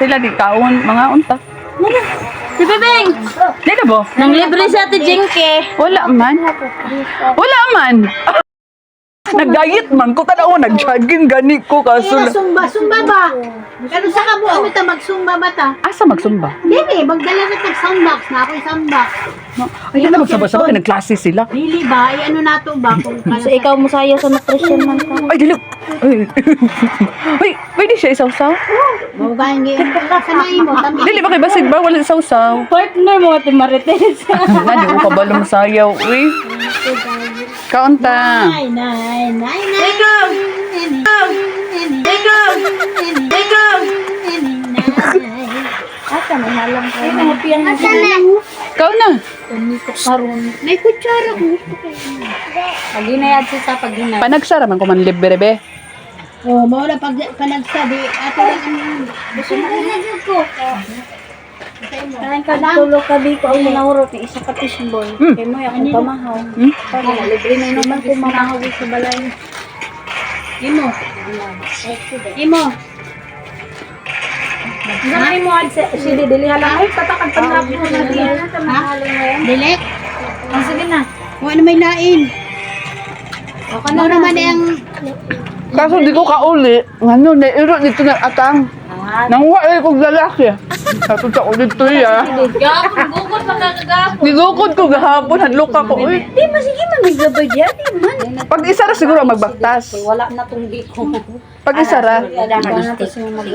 sila di kaon mga unta. Si Bebeng! Di na ba? Nang libre si Ate Jinky. Wala man. Wala man. Nag-diet man ko tanaw nag-jogging gani ko kaso. Sumba ba? Pero sa kamo, ano ta magsumba ba ta? Asa magsumba? Dili, magdala na tag soundbox na ako soundbox. Ay, na magsaba-saba nagklase sila. Dili ba? Ay ano nato ba? Kung So ikaw mo sayo sa nutrition man ka. Ay, dili. Ay. Ay, pwede siya isaw-saw? Maugahan ngayon. Sanayin mo, tabi. Dili ba kay basig ba wala isaw-saw? Partner mo Ate Marites. Na di ko kabalo masayaw. Uy. Kaunta. Nay. Asa may halang ko. Mga piyang Kau na. karon. May kutsara ko. Paginayad siya sa paginay. Panagsara man ko man libre be. Oh, mawala pag panagsabi. Ato lang ang gusto mo ko. Kain ka tulog ka dito ang minahurot ni isa ka fishball. Kay mo akong pamahaw. Pag libre na naman ko mamahaw sa balay. Imo. Nanay mo ad si Dili halang ay tatakad pa na mo na diyan. Dili. Ang sige na. O ano may lain. O kano naman ang Kaso di ko kauli. Ngano na iro dito na atang. Nang wala kong lalaki. Kaso sa ulit to ya. Gapon gugod pa kagapon. Gigukod ko gahapon hadlok ako. Uy. Di masige man nagbabay diyan di man. Pag isa ra siguro magbaktas. Wala na tong di ko. Pag isa ra. Kailangan natin mag